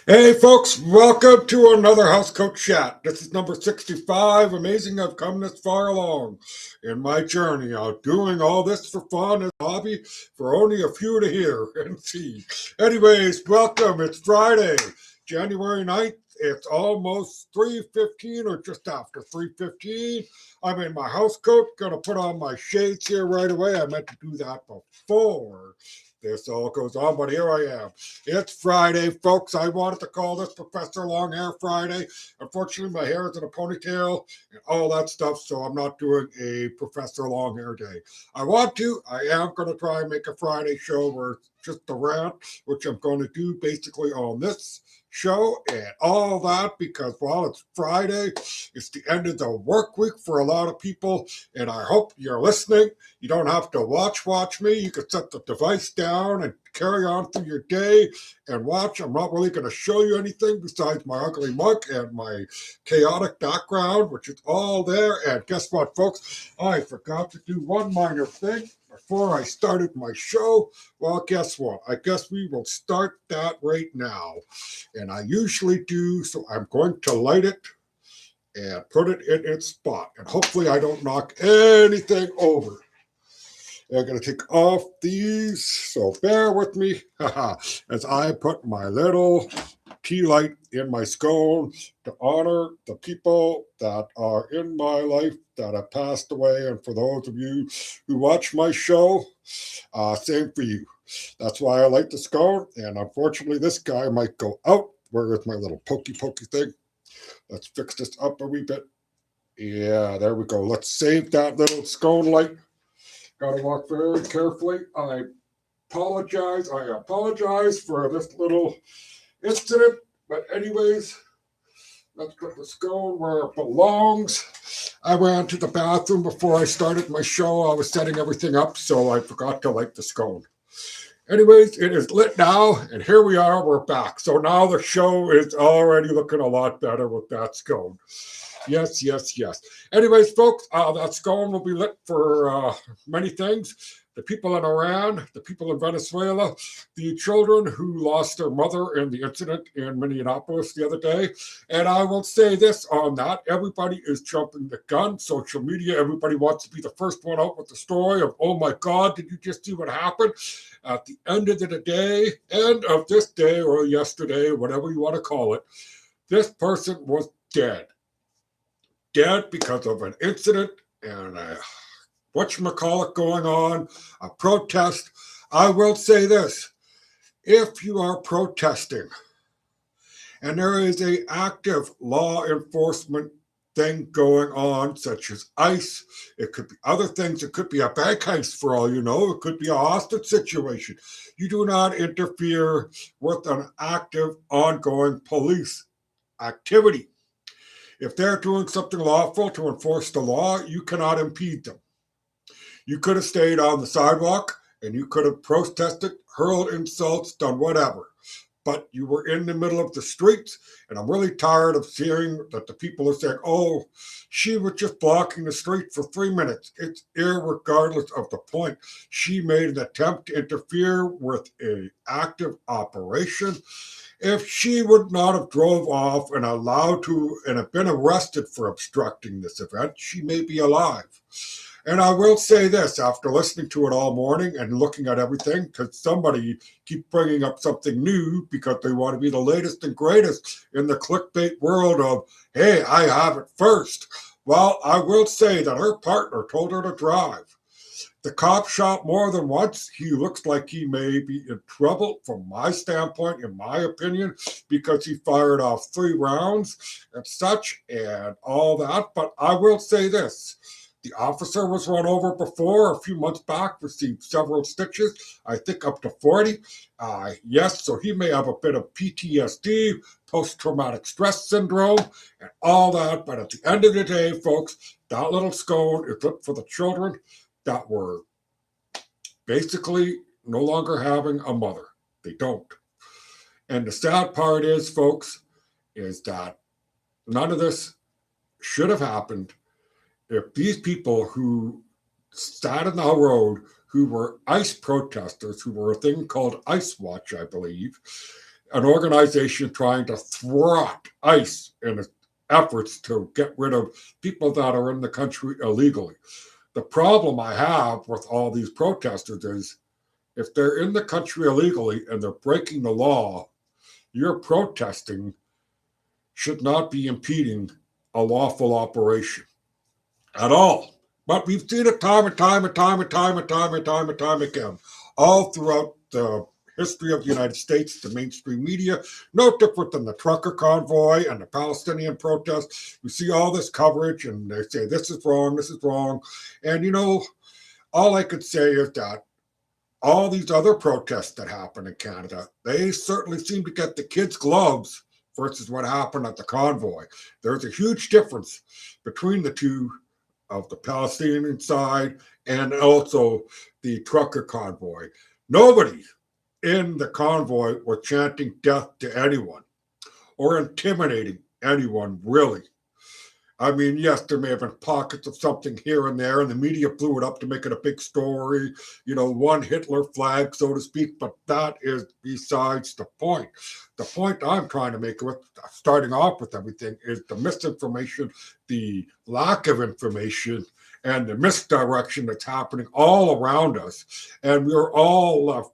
Hey folks, welcome to another housecoat chat. This is number 65. Amazing I've come this far along in my journey. I'm doing all this for fun as a hobby for only a few to hear and see. Anyways, welcome. It's Friday, January 9th. It's almost 3:15 or just after 3:15. I'm in my housecoat. Gonna put on my shades here right away. I meant to do that before this all goes on, but here I am. It's Friday, folks. I wanted to call this Professor Long Hair Friday. Unfortunately, my hair is in a ponytail and all that stuff, so I'm not doing a Professor Long Hair Day. I want to. I am going to try and make a Friday show where it's just the rant, which I'm going to do basically on this show and all that because while it's Friday, it's the end of the work week for a lot of people, and I hope you're listening. You don't have to watch me. You can set the device down and carry on through your day and watch. I'm not really going to show you anything besides my ugly mug and my chaotic background, which is all there. And guess what, folks? I forgot to do one minor thing before I started my show. Well, guess what? I guess we will start that right now. And I usually do, so I'm going to light it and put it in its spot. And hopefully I don't knock anything over. I'm going to take off these, so bear with me as I put my little tea light in my scone to honor the people that are in my life that have passed away. And for those of you who watch my show, same for you. That's why I like the scone. And unfortunately, this guy might go out. Where is my little pokey thing? Let's fix this up a wee bit. Yeah, there we go. Let's save that little scone light. Gotta walk very carefully. I apologize for this little incident. But anyways, let's put the scone where it belongs. I ran to the bathroom before I started my show. I was setting everything up, so I forgot to light the scone. Anyways, it is lit now, and here we are, we're back. So now the show is already looking a lot better with that scone. Yes. Anyways, folks, that scone will be lit for many things. The people in Iran, the people in Venezuela, the children who lost their mother in the incident in Minneapolis the other day. And I will say this on that. Everybody is jumping the gun. Social media, everybody wants to be the first one out with the story of, oh my God, did you just see what happened? At the end of the day, end of this day or yesterday, whatever you want to call it, this person was dead. Dead because of an incident and a whatchamacallit going on, a protest. I will say this. If you are protesting and there is an active law enforcement thing going on, such as ICE, it could be other things, it could be a bank heist for all you know, it could be a hostage situation. You do not interfere with an active, ongoing police activity. If they're doing something lawful to enforce the law, you cannot impede them. You could have stayed on the sidewalk and you could have protested, hurled insults, done whatever. But you were in the middle of the streets, and I'm really tired of hearing that the people are saying, oh, she was just blocking the street for 3 minutes. It's irregardless of the point. She made an attempt to interfere with an active operation. If she would not have drove off and allowed to and have been arrested for obstructing this event, she may be alive. And I will say this, after listening to it all morning and looking at everything, because somebody keep bringing up something new because they want to be the latest and greatest in the clickbait world of, hey, I have it first. Well, I will say that her partner told her to drive. The cop shot more than once. He looks like he may be in trouble from my standpoint, in my opinion, because he fired off 3 rounds and such and all that. But I will say this. The officer was run over before a few months back, received several stitches, I think up to 40. Yes, so he may have a bit of PTSD, post-traumatic stress syndrome, and all that. But at the end of the day, folks, that little scone is up for the children that were basically no longer having a mother. They don't. And the sad part is, folks, is that none of this should have happened if these people who sat in the road, who were ICE protesters, who were a thing called ICE Watch, I believe, an organization trying to thwart ICE in its efforts to get rid of people that are in the country illegally. The problem I have with all these protesters is if they're in the country illegally and they're breaking the law, your protesting should not be impeding a lawful operation at all. But we've seen it time and time and time and time and time and time and time again, all throughout the history of the United States, the mainstream media, no different than the trucker convoy and the Palestinian protests. We see all this coverage and they say, this is wrong, this is wrong. And, all I could say is that all these other protests that happen in Canada, they certainly seem to get the kids' gloves versus what happened at the convoy. There's a huge difference between the two of the Palestinian side and also the trucker convoy. Nobody in the convoy was chanting death to anyone or intimidating anyone, really. I mean, yes, there may have been pockets of something here and there, and the media blew it up to make it a big story, one Hitler flag, so to speak, but that is besides the point. The point I'm trying to make with starting off with everything is the misinformation, the lack of information, and the misdirection that's happening all around us. And we're all left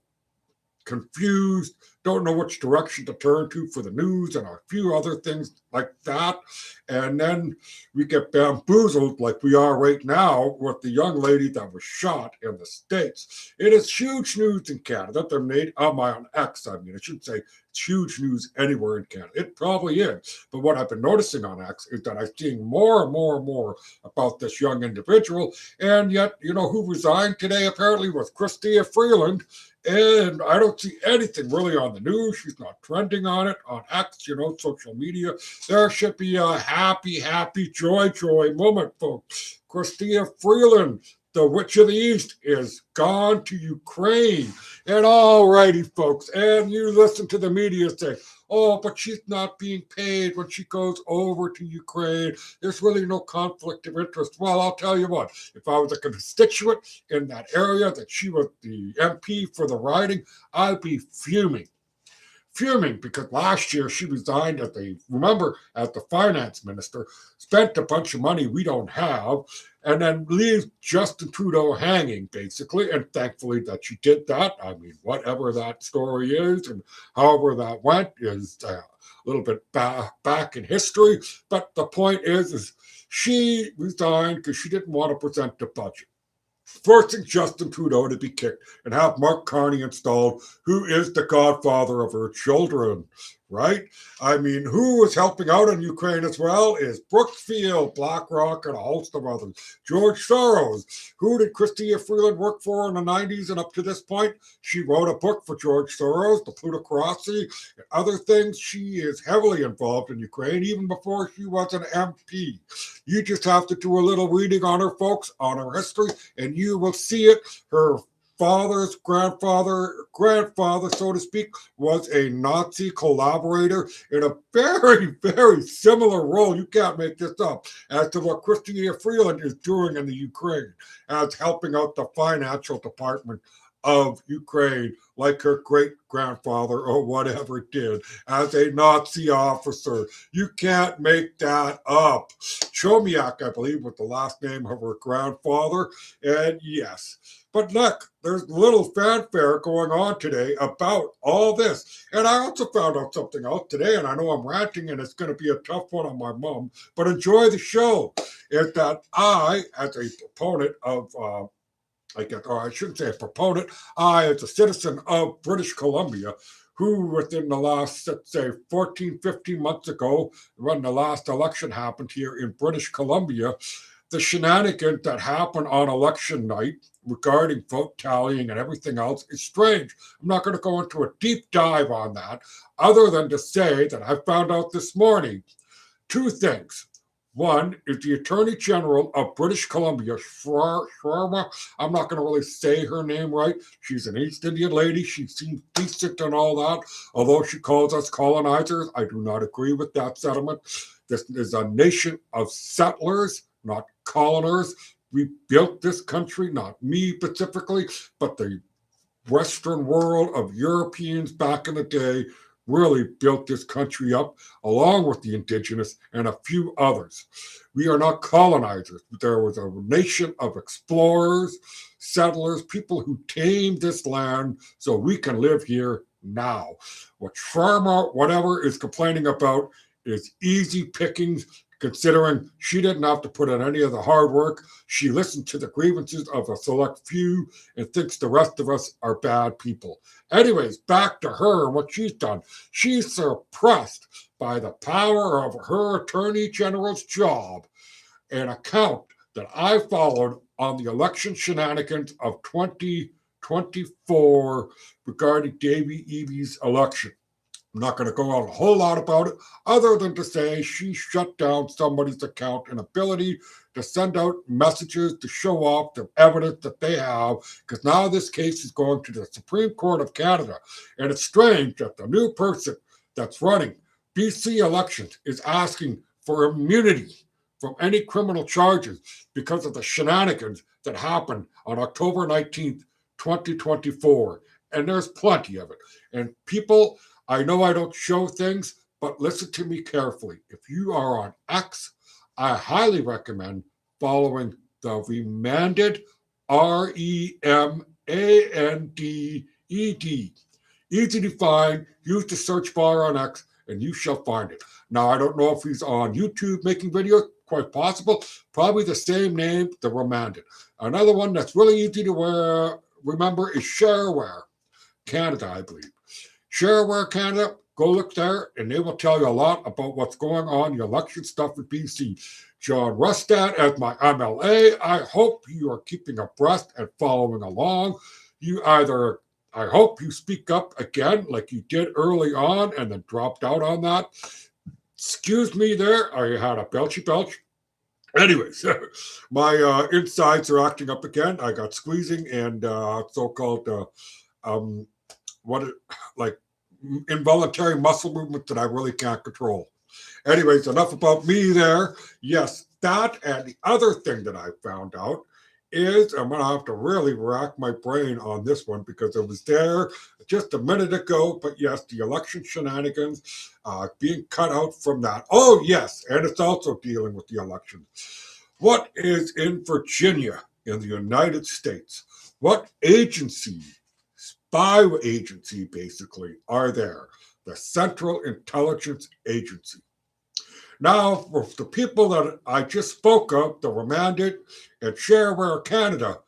confused, don't know which direction to turn to for the news and a few other things like that. And then we get bamboozled like we are right now with the young lady that was shot in the States. It is huge news in Canada. They're made on X. I should say it's huge news anywhere in Canada. It probably is. But what I've been noticing on X is that I'm seeing more and more and more about this young individual. And yet, who resigned today apparently was Chrystia Freeland. And I don't see anything really on the news. She's not trending on it, on X, social media. There should be a happy, joy moment, folks. Chrystia Freeland, the Witch of the East, is gone to Ukraine. And all righty, folks, and you listen to the media say, oh, but she's not being paid when she goes over to Ukraine. There's really no conflict of interest. Well, I'll tell you what, if I was a constituent in that area that she was the MP for the riding, I'd be fuming because last year she resigned as the finance minister, spent a bunch of money we don't have, and then leaves Justin Trudeau hanging, basically. And thankfully that she did that. I mean, whatever that story is and however that went is a little bit back in history. But the point is she resigned because she didn't want to present the budget, forcing Justin Trudeau to be kicked and have Mark Carney installed, who is the godfather of her children, right? I mean, who is helping out in Ukraine as well is Brookfield, BlackRock, and a host of others. George Soros. Who did Chrystia Freeland work for in the 90s and up to this point? She wrote a book for George Soros, The Plutocracy, and other things. She is heavily involved in Ukraine, even before she was an MP. You just have to do a little reading on her, folks, on her history, and you will see it. Her father's grandfather, so to speak, was a Nazi collaborator in a very, very similar role. You can't make this up as to what Chrystia Freeland is doing in the Ukraine as helping out the financial department of Ukraine, like her great-grandfather or whatever did, as a Nazi officer. You can't make that up. Chomiak, I believe, was the last name of her grandfather, and yes. But look, there's little fanfare going on today about all this. And I also found out something else today, and I know I'm ranting, and it's going to be a tough one on my mom, but enjoy the show, is that I, as a proponent of I shouldn't say a proponent, I, as a citizen of British Columbia, who within the last, let's say, 14, 15 months ago, when the last election happened here in British Columbia, the shenanigans that happened on election night regarding vote tallying and everything else is strange. I'm not going to go into a deep dive on that, other than to say that I found out this morning two things. One is the Attorney General of British Columbia, Sharma. I'm not going to really say her name right. She's an East Indian lady. She seems decent and all that. Although she calls us colonizers, I do not agree with that sentiment. This is a nation of settlers, not coloners. We built this country, not me specifically, but the Western world of Europeans back in the day really built this country up, along with the indigenous and a few others. We are not colonizers. There was a nation of explorers, settlers, people who tamed this land so we can live here now. What Sharma, whatever, is complaining about is easy pickings, considering she didn't have to put in any of the hard work. She listened to the grievances of a select few and thinks the rest of us are bad people. Anyways, back to her and what she's done. She's suppressed by the power of her attorney general's job an account that I followed on the election shenanigans of 2024 regarding Davy Evy's election. I'm not going to go on a whole lot about it, other than to say she shut down somebody's account and ability to send out messages to show off the evidence that they have, because now this case is going to the Supreme Court of Canada. And it's strange that the new person that's running BC elections is asking for immunity from any criminal charges because of the shenanigans that happened on October 19th, 2024. And there's plenty of it. And people, I know I don't show things, but listen to me carefully. If you are on X, I highly recommend following the Remanded, REMANDED. Easy to find. Use the search bar on X and you shall find it. Now, I don't know if he's on YouTube making videos, quite possible. Probably the same name, the Remanded. Another one that's really easy to remember is Shareware Canada, I believe. Shareware Canada, go look there, and they will tell you a lot about what's going on, the election stuff in BC. John Rustad as my MLA. I hope you are keeping abreast and following along. I hope you speak up again like you did early on and then dropped out on that. Excuse me there, I had a belchy belch. Anyways, my insides are acting up again. I got squeezing and so-called involuntary muscle movement that I really can't control. Anyways, enough about me there. Yes, that and the other thing that I found out is I'm going to have to really rack my brain on this one because it was there just a minute ago. But yes, the election shenanigans being cut out from that. Oh, yes, and it's also dealing with the elections. What is in Virginia in the United States? What agency, spy agency basically, are there? The Central Intelligence Agency. Now, for the people that I just spoke of, the Remanded and Shareware Canada,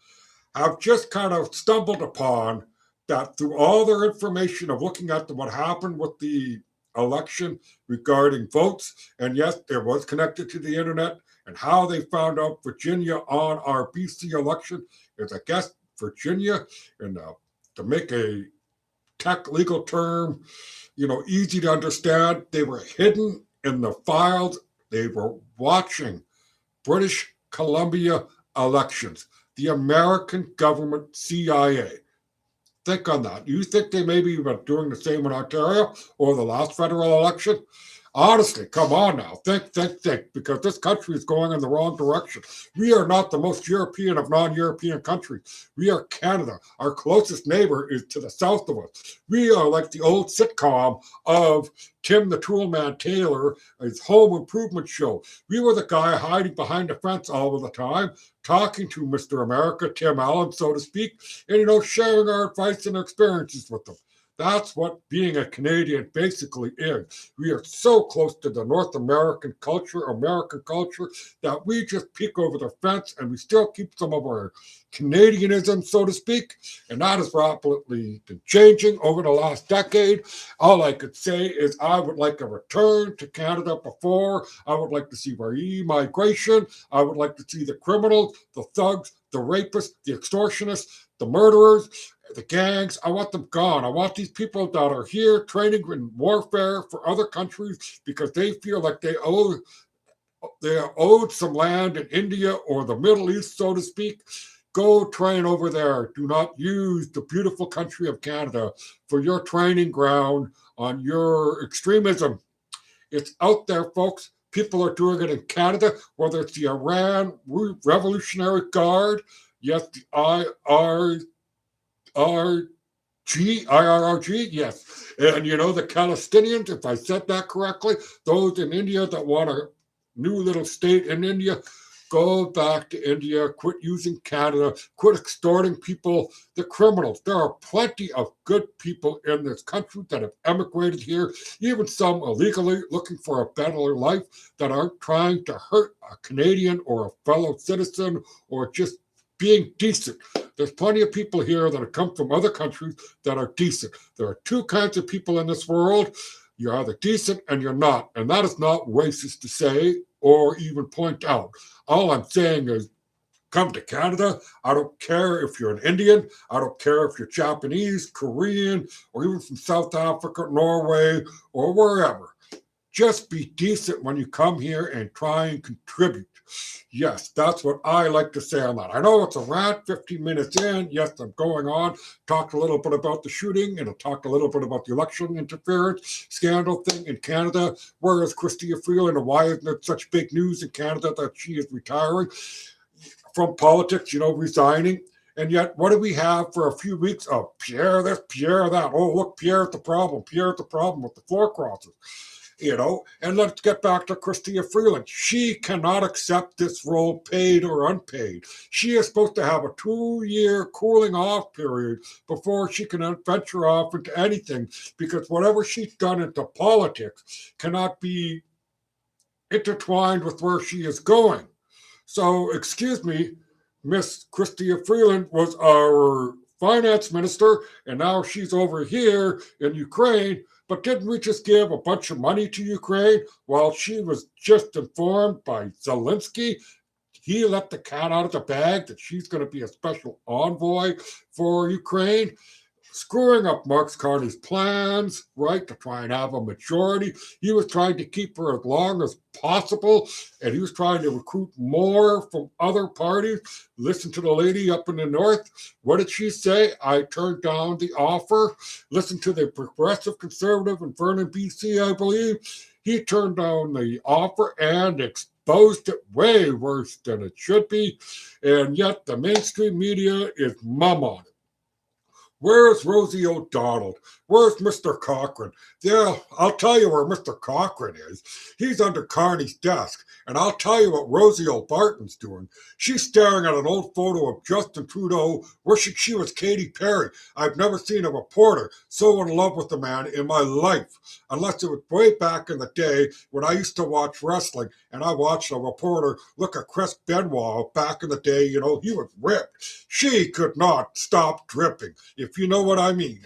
have just kind of stumbled upon that through all their information of looking at what happened with the election regarding votes, and yes, it was connected to the internet, and how they found out Virginia on our BC election is, I guess, Virginia, and to make a tech legal term, easy to understand, they were hidden in the files. They were watching British Columbia elections, the American government CIA. Think on that. You think they maybe were doing the same in Ontario or the last federal election? Honestly, come on now. Think, because this country is going in the wrong direction. We are not the most European of non-European countries. We are Canada. Our closest neighbor is to the south of us. We are like the old sitcom of Tim the Toolman Taylor, his home improvement show. We were the guy hiding behind the fence all of the time, talking to Mr. America, Tim Allen, so to speak, and, sharing our advice and experiences with them. That's what being a Canadian basically is. We are so close to the North American culture, that we just peek over the fence and we still keep some of our Canadianism, so to speak. And that has rapidly been changing over the last decade. All I could say is I would like a return to Canada before. I would like to see re-migration. I would like to see the criminals, the thugs, the rapists, the extortionists, the murderers, the gangs. I want them gone. I want these people that are here training in warfare for other countries because they feel like they are owed some land in India or the Middle East, so to speak. Go train over there. Do not use the beautiful country of Canada for your training ground on your extremism. It's out there, folks. People are doing it in Canada, whether it's the Iran Revolutionary Guard, yes, the G-I-R-R-G, yes. And you know, the Palestinians, if I said that correctly, those in India that want a new little state in India, go back to India, quit using Canada, quit extorting people, the criminals. There are plenty of good people in this country that have emigrated here, even some illegally looking for a better life that aren't trying to hurt a Canadian or a fellow citizen or just being decent. There's plenty of people here that have come from other countries that are decent. There are two kinds of people in this world. You're either decent and you're not. And that is not racist to say or even point out. All I'm saying is come to Canada. I don't care if you're an Indian. I don't care if you're Japanese, Korean, or even from South Africa, Norway, or wherever. Just be decent when you come here and try and contribute. Yes, that's what I like to say on that. I know it's a rant, 15 minutes in. Yes, I'm going on. Talked a little bit about the shooting, and I talked a little bit about the election interference scandal thing in Canada. Where is Chrystia Freeland, and why isn't it such big news in Canada that she is retiring from politics, resigning? And yet, what do we have for a few weeks? Oh, Pierre this, Pierre that. Oh, look, Pierre's the problem. Pierre's the problem with the floor crosses. And let's get back to Chrystia Freeland. She cannot accept this role, paid or unpaid. She is supposed to have a 2-year cooling off period before she can venture off into anything, because whatever she's done into politics cannot be intertwined with where she is going. So, excuse me, Miss Chrystia Freeland was our finance minister, and now she's over here in Ukraine. But didn't we just give a bunch of money to Ukraine while she was just informed by Zelensky? He let the cat out of the bag that she's going to be a special envoy for Ukraine, screwing up Mark Carney's plans, right, to try and have a majority. He was trying to keep her as long as possible, and he was trying to recruit more from other parties. Listen to the lady up in the north. What did she say? I turned down the offer. Listen to the progressive conservative in Vernon, BC, I believe. He turned down the offer and exposed it way worse than it should be, and yet the mainstream media is mum on it. Where's Rosie O'Donnell? Where's Mr. Cochran? Yeah, I'll tell you where Mr. Cochran is. He's under Carney's desk. And I'll tell you what Rosie O'Barton's doing. She's staring at an old photo of Justin Trudeau wishing she was Katy Perry. I've never seen a reporter so in love with the man in my life, unless it was way back in the day when I used to watch wrestling and I watched a reporter look at Chris Benoit back in the day. He was ripped. She could not stop dripping, if you know what I mean.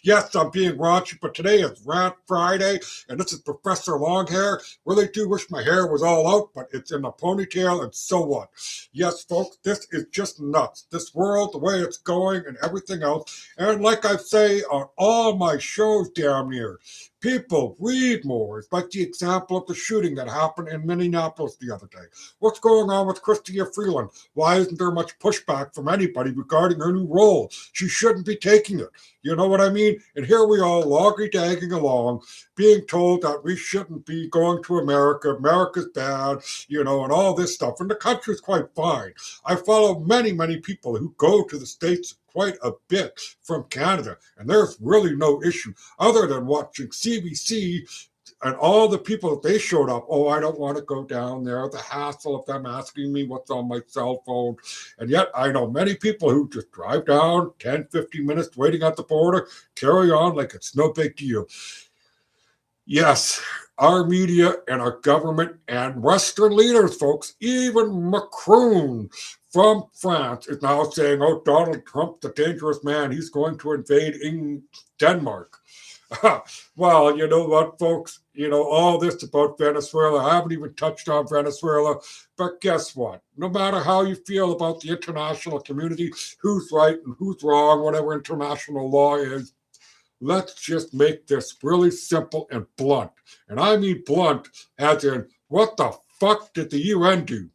Yes, I'm being raunchy, but today is Rant Friday, and this is Professor Longhair. Really do wish my hair was all out, but it's in a ponytail, and so what? Yes, folks, this is just nuts. This world, the way it's going, and everything else. And like I say on all my shows damn near, people read more. It's like the example of the shooting that happened in Minneapolis the other day. What's going on with Chrystia Freeland? Why isn't there much pushback from anybody regarding her new role? She shouldn't be taking it. You know what I mean? And here we are loggy-dagging along, being told that we shouldn't be going to America. America's bad, and all this stuff. And the country's quite fine. I follow many, many people who go to the States quite a bit from Canada, and there's really no issue other than watching CBC and all the people that they showed up. Oh, I don't want to go down there. The hassle of them asking me what's on my cell phone. And yet I know many people who just drive down 10, 15 minutes waiting at the border, carry on like it's no big deal. Yes, our media and our government and Western leaders, folks, even Macron from France is now saying, oh, Donald Trump, the dangerous man, he's going to invade Denmark. Well, you know what, folks? All this about Venezuela, I haven't even touched on Venezuela, but guess what? No matter how you feel about the international community, who's right and who's wrong, whatever international law is, let's just make this really simple and blunt. And I mean blunt as in, what the fuck did the UN do?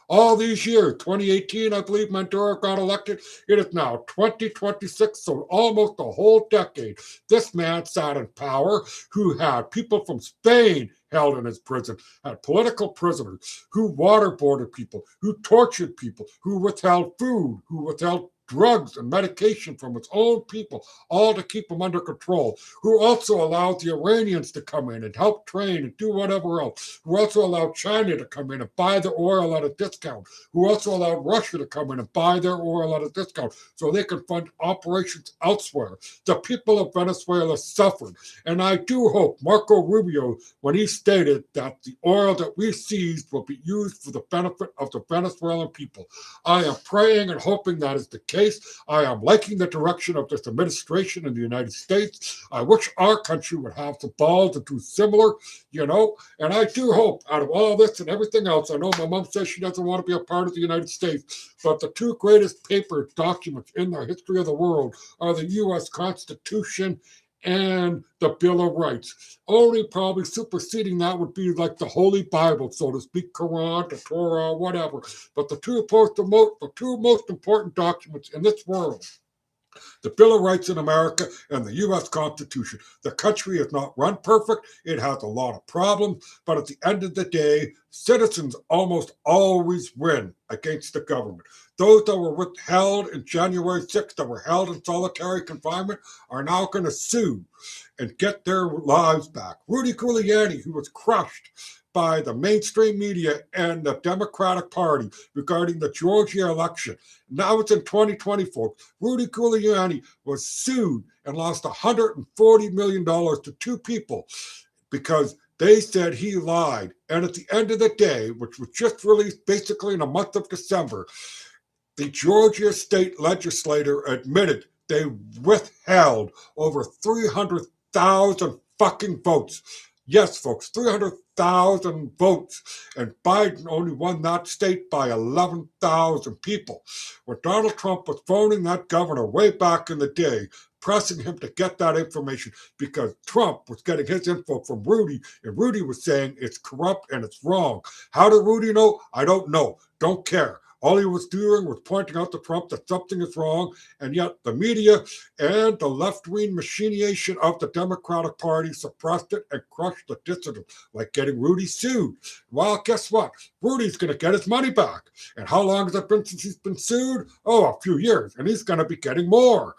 All these years, 2018, I believe Maduro got elected. It is now 2026, so almost a whole decade. This man sat in power who had people from Spain held in his prison, had political prisoners, who waterboarded people, who tortured people, who withheld food, who withheld drugs and medication from its own people, all to keep them under control, who also allowed the Iranians to come in and help train and do whatever else, who also allowed China to come in and buy their oil at a discount, who also allowed Russia to come in and buy their oil at a discount so they can fund operations elsewhere. The people of Venezuela suffered. And I do hope Marco Rubio, when he stated that the oil that we seized will be used for the benefit of the Venezuelan people, I am praying and hoping that is the case. I am liking the direction of this administration in the United States. I wish our country would have the balls to do similar, and I do hope out of all this and everything else, I know my mom says she doesn't want to be a part of the United States, but the two greatest paper documents in the history of the world are the U.S. Constitution and the Bill of Rights. Only probably superseding that would be like the Holy Bible, so to speak, Quran, the Torah, whatever. But the two most important documents in this world, the Bill of Rights in America and the U.S. Constitution. The country is not run perfect. It has a lot of problems. But at the end of the day, citizens almost always win against the government. Those that were withheld in January 6th, that were held in solitary confinement, are now going to sue and get their lives back. Rudy Giuliani, who was crushed by the mainstream media and the Democratic Party regarding the Georgia election. Now it's in 2024. Rudy Giuliani was sued and lost $140 million to two people because they said he lied. And at the end of the day, which was just released basically in the month of December, the Georgia state legislature admitted they withheld over 300,000 fucking votes. Yes, folks, 300,000 votes. And Biden only won that state by 11,000 people. When Donald Trump was phoning that governor way back in the day, pressing him to get that information because Trump was getting his info from Rudy, and Rudy was saying it's corrupt and it's wrong. How did Rudy know? I don't know. Don't care. All he was doing was pointing out to Trump that something is wrong, and yet the media and the left-wing machination of the Democratic Party suppressed it and crushed the dissidents, like getting Rudy sued. Well, guess what? Rudy's going to get his money back. And how long has it been since he's been sued? Oh, a few years, and he's going to be getting more.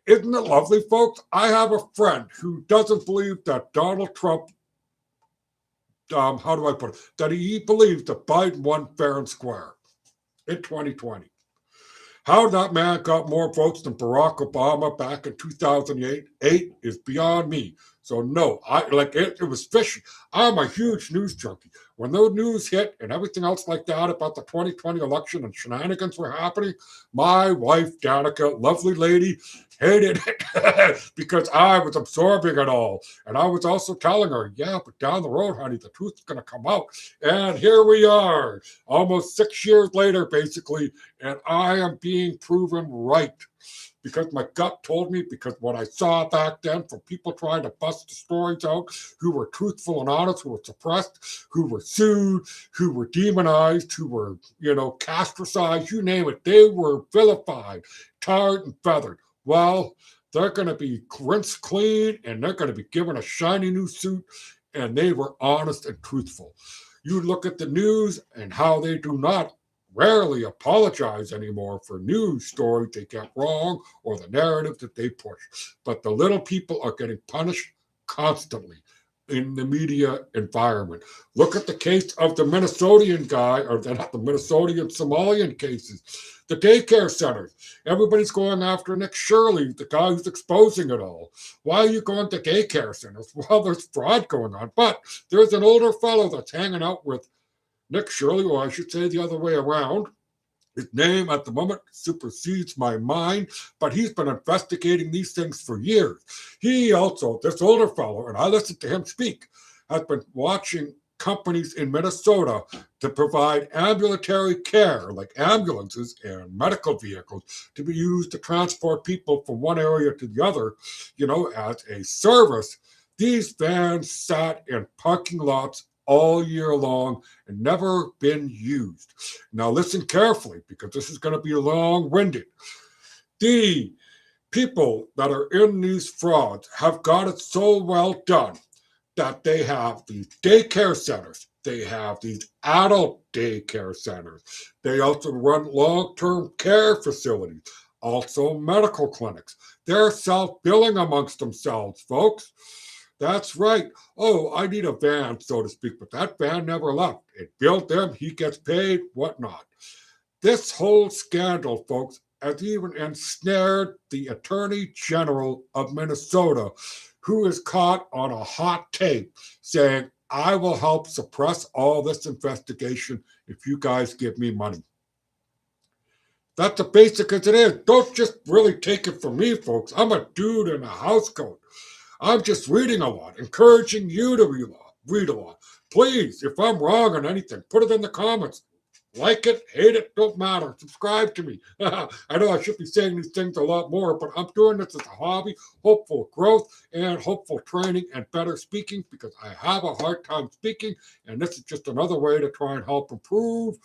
Isn't it lovely, folks? I have a friend who doesn't believe that Donald Trump, how do I put it, that he believes that Biden won fair and square in 2020. How that man got more votes than Barack Obama back in 2008 is beyond me. So no, it was fishy. I'm a huge news junkie. When the news hit and everything else like that about the 2020 election and shenanigans were happening, my wife, Danica, lovely lady, hated it because I was absorbing it all. And I was also telling her, yeah, but down the road, honey, the truth's going to come out. And here we are, almost 6 years later, basically, and I am being proven right. Because my gut told me, because what I saw back then from people trying to bust the stories out, who were truthful and honest, who were suppressed, who were sued, who were demonized, who were, castricized, you name it, they were vilified, tarred and feathered. Well, they're going to be rinsed clean and they're going to be given a shiny new suit, and they were honest and truthful. You look at the news and how they do not rarely apologize anymore for news stories they get wrong or the narrative that they push. But the little people are getting punished constantly in the media environment. Look at the case of the Minnesotan guy, or not the Minnesotan, Somalian cases. The daycare centers. Everybody's going after Nick Shirley, the guy who's exposing it all. Why are you going to daycare centers? Well, there's fraud going on. But there's an older fellow that's hanging out with Nick Shirley, or I should say the other way around. His name at the moment supersedes my mind, but he's been investigating these things for years. He also, this older fellow, and I listened to him speak, has been watching companies in Minnesota to provide ambulatory care, like ambulances and medical vehicles, to be used to transport people from one area to the other, as a service. These vans sat in parking lots all year long and never been used. Now listen carefully, because this is going to be long-winded. The people that are in these frauds have got it so well done that they have these daycare centers They have these adult daycare centers. They also run long-term care facilities, also medical clinics. They're self-billing amongst themselves, folks. That's right. Oh, I need a van, so to speak, but that van never left. It billed them, he gets paid, whatnot. This whole scandal, folks, has even ensnared the Attorney General of Minnesota, who is caught on a hot tape saying, I will help suppress all this investigation if you guys give me money. That's the basic as it is. Don't just really take it from me, folks. I'm a dude in a housecoat. I'm just reading a lot, encouraging you to read a lot. Please, if I'm wrong on anything, put it in the comments. Like it, hate it, don't matter. Subscribe to me. I know I should be saying these things a lot more, but I'm doing this as a hobby, hopeful growth and hopeful training and better speaking because I have a hard time speaking, and this is just another way to try and help improve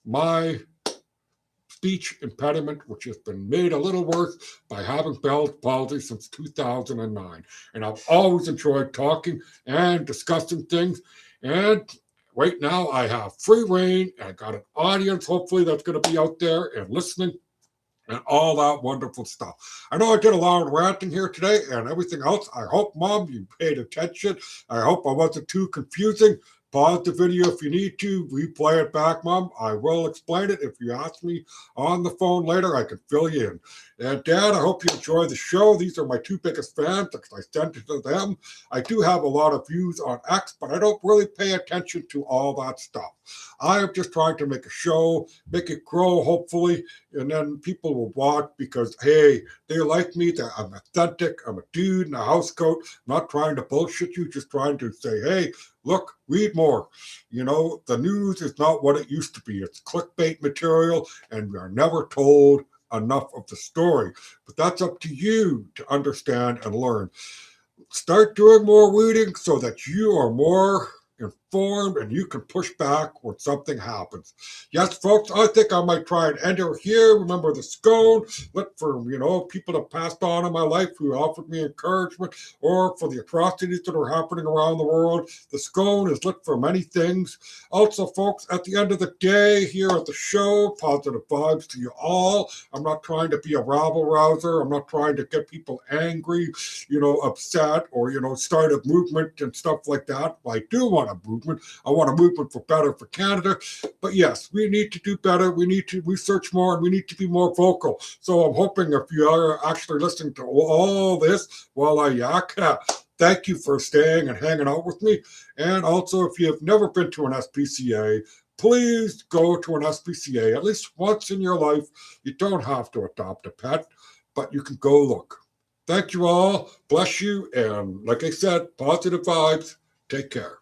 my speech impediment, which has been made a little worse by having Bell's palsy since 2009. And I've always enjoyed talking and discussing things. And right now I have free reign and I got an audience, hopefully, that's going to be out there and listening and all that wonderful stuff. I know I did a lot of ranting here today and everything else. I hope, Mom, you paid attention. I hope I wasn't too confusing. Pause the video if you need to. Replay it back, Mom. I will explain it. If you ask me on the phone later, I can fill you in. And Dad, I hope you enjoy the show. These are my two biggest fans because I sent it to them. I do have a lot of views on X, but I don't really pay attention to all that stuff. I am just trying to make a show, make it grow, hopefully, and then people will watch because, hey, they like me. I'm authentic. I'm a dude in a housecoat. Not trying to bullshit you, just trying to say, hey, look, read more. You know, the news is not what it used to be. It's clickbait material, and we are never told enough of the story. But that's up to you to understand and learn. Start doing more reading so that you are more informed and you can push back when something happens. Yes, folks, I think I might try and end it here. Remember the scone. Look for, people that passed on in my life who offered me encouragement or for the atrocities that are happening around the world. The scone is lit for many things. Also, folks, at the end of the day here at the show, positive vibes to you all. I'm not trying to be a rabble rouser. I'm not trying to get people angry, upset or, start a movement and stuff like that. I do want a movement. I want a movement for better for Canada. But yes, we need to do better. We need to research more and we need to be more vocal. So I'm hoping if you are actually listening to all this while I yak, thank you for staying and hanging out with me. And also, if you have never been to an SPCA, please go to an SPCA at least once in your life. You don't have to adopt a pet, but you can go look. Thank you all. Bless you. And like I said, positive vibes. Take care.